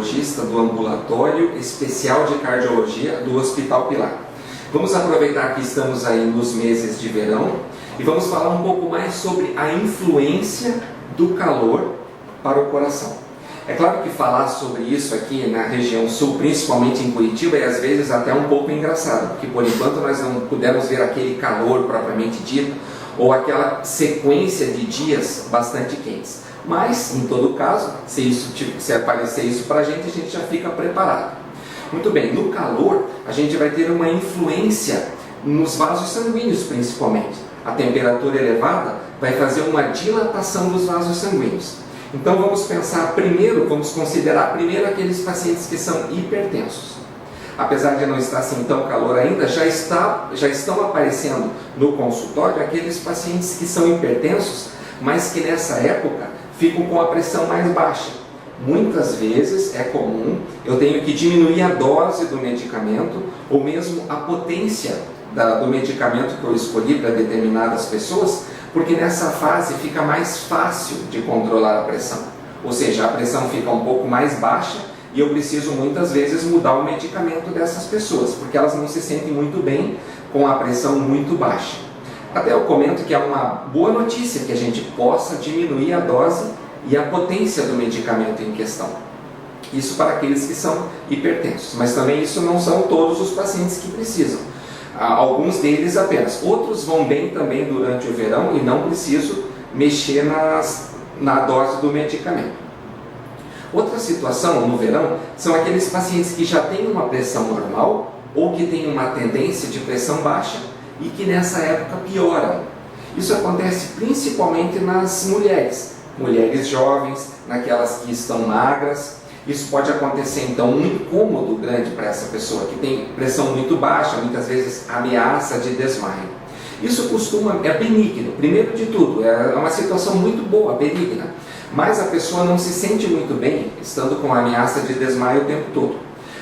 cardiologista do Ambulatório Especial de Cardiologia do Hospital Pilar. Vamos aproveitar que estamos aí nos meses de verão e vamos falar um pouco mais sobre a influência do calor para o coração. É claro que falar sobre isso aqui na região sul, principalmente em Curitiba, é às vezes até um pouco engraçado, porque por enquanto nós não pudemos ver aquele calor propriamente dito, ou aquela sequência de dias bastante quentes. Mas, em todo caso, se aparecer isso para a gente já fica preparado. Muito bem, no calor a gente vai ter uma influência nos vasos sanguíneos principalmente. A temperatura elevada vai fazer uma dilatação dos vasos sanguíneos. Então vamos considerar primeiro aqueles pacientes que são hipertensos. Apesar de não estar assim tão calor ainda, já estão aparecendo no consultório aqueles pacientes que são hipertensos, mas que nessa época ficam com a pressão mais baixa. Muitas vezes é comum, eu tenho que diminuir a dose do medicamento ou mesmo a potência do medicamento que eu escolhi para determinadas pessoas, porque nessa fase fica mais fácil de controlar a pressão. Ou seja, a pressão fica um pouco mais baixa e eu preciso muitas vezes mudar o medicamento dessas pessoas, porque elas não se sentem muito bem com a pressão muito baixa. Até eu comento que é uma boa notícia que a gente possa diminuir a dose e a potência do medicamento em questão. Isso para aqueles que são hipertensos, mas também isso não são todos os pacientes que precisam. Alguns deles apenas. Outros vão bem também durante o verão e não preciso mexer na dose do medicamento. Outra situação no verão são aqueles pacientes que já têm uma pressão normal ou que têm uma tendência de pressão baixa e que nessa época pioram. Isso acontece principalmente nas mulheres jovens, naquelas que estão magras. Isso pode acontecer então um incômodo grande para essa pessoa que tem pressão muito baixa, muitas vezes ameaça de desmaio. Isso é benigno, primeiro de tudo, é uma situação muito boa, benigna, mas a pessoa não se sente muito bem estando com a ameaça de desmaio o tempo todo.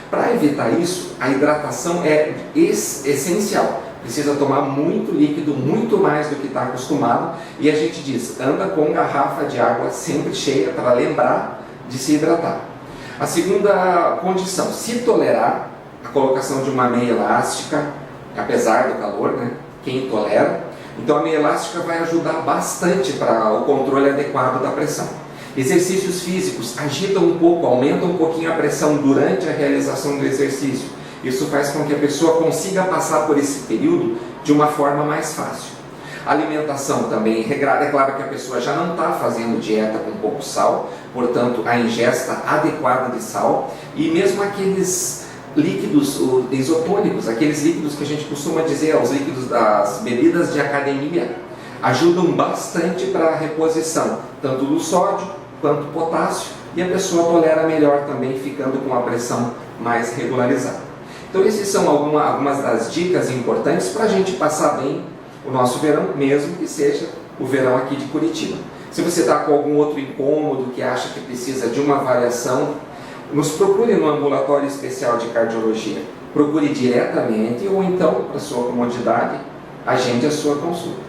Para evitar isso, a hidratação é essencial. Precisa tomar muito líquido, muito mais do que está acostumado, e a gente diz, anda com garrafa de água sempre cheia para lembrar de se hidratar. A segunda condição, se tolerar a colocação de uma meia elástica, apesar do calor, né? Quem tolera, então a meia elástica vai ajudar bastante para o controle adequado da pressão. Exercícios físicos agitam um pouco, aumentam um pouquinho a pressão durante a realização do exercício. Isso faz com que a pessoa consiga passar por esse período de uma forma mais fácil. Alimentação também regrada, é claro que a pessoa já não está fazendo dieta com pouco sal, portanto a ingesta adequada de sal e mesmo aqueles líquidos isotônicos, aqueles líquidos que a gente costuma dizer, os líquidos das bebidas de academia, ajudam bastante para a reposição, tanto do sódio quanto potássio, e a pessoa tolera melhor também, ficando com a pressão mais regularizada. Então essas são algumas das dicas importantes para a gente passar bem o nosso verão, mesmo que seja o verão aqui de Curitiba. Se você está com algum outro incômodo que acha que precisa de uma avaliação, nos procure no Ambulatório Especial de Cardiologia. Procure diretamente ou então, para sua comodidade, agende a sua consulta.